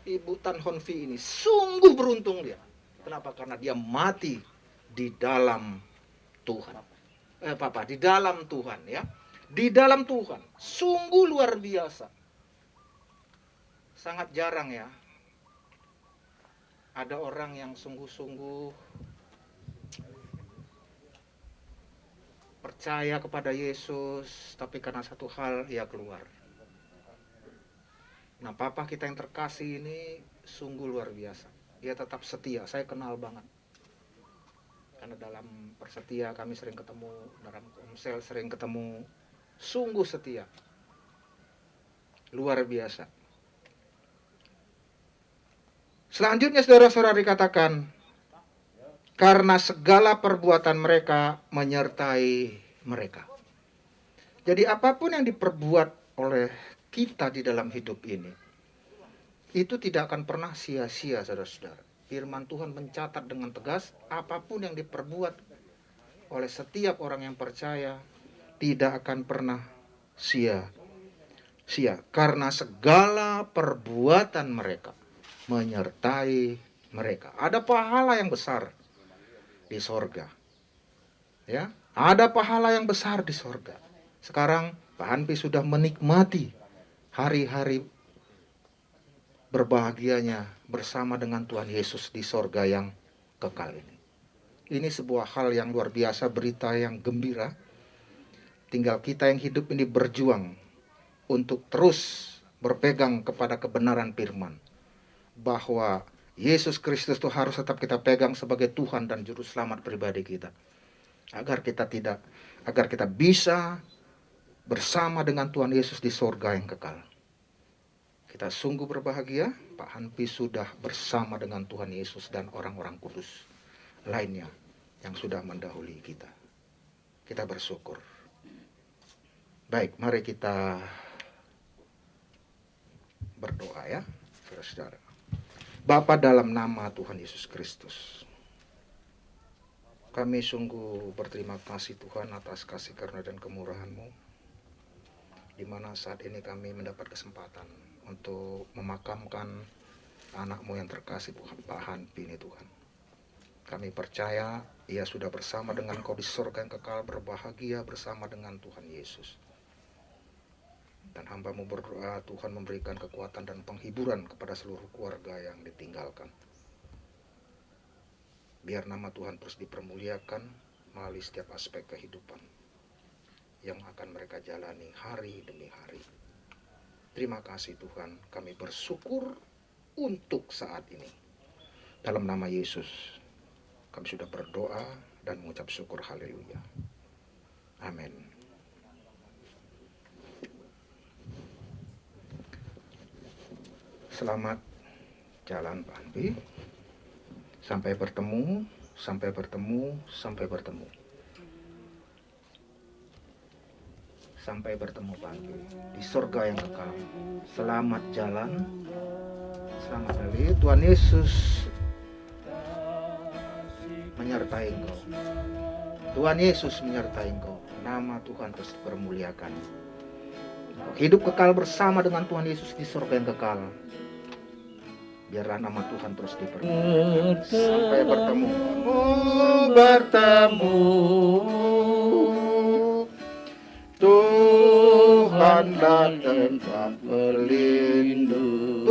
Ibu Tan Honvi ini. Sungguh beruntung dia. Kenapa? Karena dia mati di dalam Tuhan. Di dalam Tuhan, ya. Di dalam Tuhan. Sungguh luar biasa. Sangat jarang ya. Ada orang yang sungguh-sungguh percaya kepada Yesus, tapi karena satu hal ia keluar. Nah, Papa kita yang terkasih ini sungguh luar biasa. Dia tetap setia, saya kenal banget. Karena dalam persetia kami sering ketemu, dalam komsel sering ketemu, sungguh setia. Luar biasa. Selanjutnya saudara-saudara dikatakan, karena segala perbuatan mereka menyertai mereka. Jadi apapun yang diperbuat oleh kita di dalam hidup ini, itu tidak akan pernah sia-sia, saudara-saudara. Firman Tuhan mencatat dengan tegas, apapun yang diperbuat oleh setiap orang yang percaya, tidak akan pernah sia-sia. Karena segala perbuatan mereka menyertai mereka. Ada pahala yang besar di sorga, ya, ada pahala yang besar di sorga. Sekarang Pak Hanpi sudah menikmati hari-hari berbahagianya bersama dengan Tuhan Yesus di sorga yang kekal ini. Ini sebuah hal yang luar biasa, berita yang gembira. Tinggal kita yang hidup ini berjuang untuk terus berpegang kepada kebenaran firman, bahwa Yesus Kristus itu harus tetap kita pegang sebagai Tuhan dan Juru Selamat pribadi kita. Agar kita bisa bersama dengan Tuhan Yesus di sorga yang kekal. Kita sungguh berbahagia, Pak Hanpi sudah bersama dengan Tuhan Yesus dan orang-orang kudus lainnya yang sudah mendahului kita. Kita bersyukur. Baik, mari kita berdoa ya, saudara-saudara. Bapa, dalam nama Tuhan Yesus Kristus, kami sungguh berterima kasih Tuhan atas kasih karunia dan kemurahan-Mu, di mana saat ini kami mendapat kesempatan untuk memakamkan anak-Mu yang terkasih, Pak Hanpi ini Tuhan. Kami percaya ia sudah bersama dengan Kau di surga yang kekal, berbahagia bersama dengan Tuhan Yesus. Dan hamba-Mu berdoa Tuhan memberikan kekuatan dan penghiburan kepada seluruh keluarga yang ditinggalkan. Biar nama Tuhan terus dipermuliakan melalui setiap aspek kehidupan yang akan mereka jalani hari demi hari. Terima kasih Tuhan, kami bersyukur untuk saat ini. Dalam nama Yesus, kami sudah berdoa dan mengucap syukur, haleluya. Amin. Selamat jalan Pak Hanpi. Sampai bertemu, sampai bertemu, sampai bertemu. Sampai bertemu Pak Hanpi di surga yang kekal. Selamat jalan. Selamat hari. Tuhan Yesus menyertai engkau. Tuhan Yesus menyertai engkau. Nama Tuhan terus dipermuliakan. Hidup kekal bersama dengan Tuhan Yesus di surga yang kekal. Biarlah nama Tuhan terus dipermuliakan. Sampai bertemu. Bertemu Tuhanlah tempat pelindung.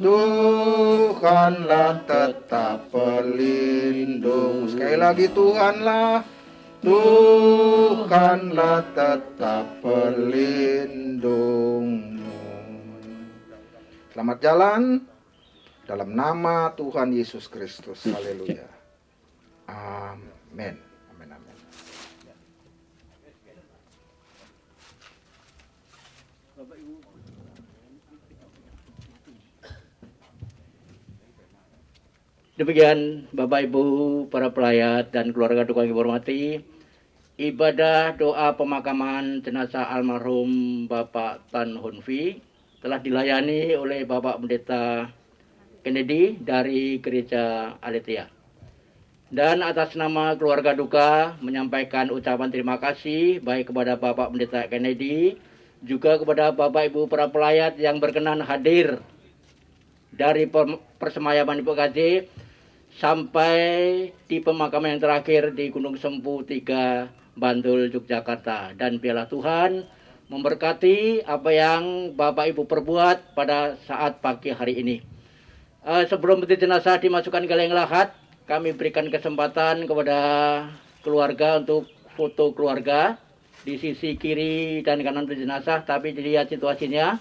Tuhanlah tetap pelindung. Sekali lagi, Tuhanlah tetap pelindung. Selamat jalan dalam nama Tuhan Yesus Kristus. Haleluya. Amin. Amin. Amin. Demikian Bapak Ibu, para pelayat dan keluarga duka yang hormati, ibadah doa pemakaman jenazah almarhum Bapak Tan Hun Vy telah dilayani oleh Bapak Pendeta Kennedy dari Gereja Aletheia. Dan atas nama keluarga duka menyampaikan ucapan terima kasih baik kepada Bapak Pendeta Kennedy, juga kepada Bapak Ibu para pelayat yang berkenan hadir dari persemayaman Ibu KJ sampai di pemakaman yang terakhir di Gunung Sempu 3, Bantul, Yogyakarta. Dan biarlah Tuhan memberkati apa yang Bapak Ibu perbuat pada saat pagi hari ini. Sebelum peti jenazah dimasukkan ke liang lahat, kami berikan kesempatan kepada keluarga untuk foto keluarga di sisi kiri dan kanan peti jenazah, tapi dilihat situasinya.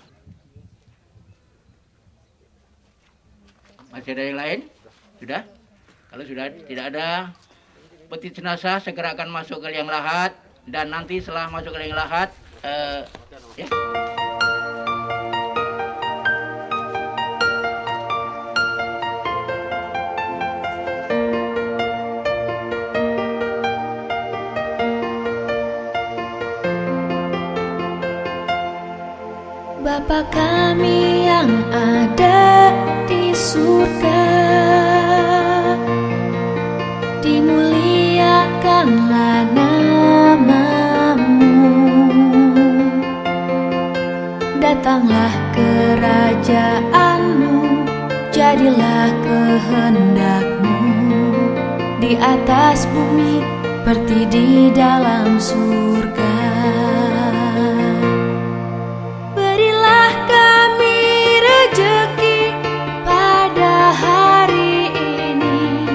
Masih ada yang lain? Sudah? Kalau sudah tidak ada, peti jenazah segera akan masuk ke liang lahat, dan nanti setelah masuk ke liang lahat, ya. Bapa kami yang ada di surga, dimuliakanlah nama-Mu. Datanglah kerajaan-Mu, jadilah kehendak-Mu di atas bumi seperti di dalam surga. Berilah kami rejeki pada hari ini,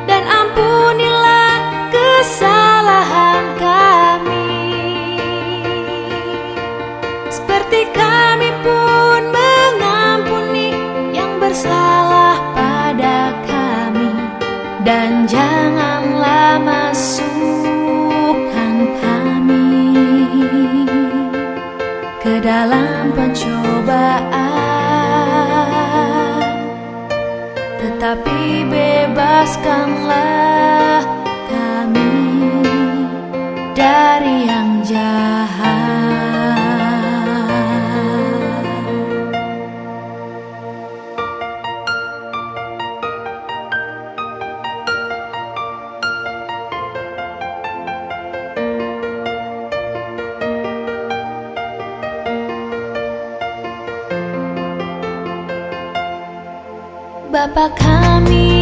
dan ampunilah kesalahan kami, seperti kami pun mengampuni yang bersalah pada kami. Dan janganlah masukkan kami ke dalam pencobaan, tetapi bebaskanlah kami dari yang jahat. Bapa kami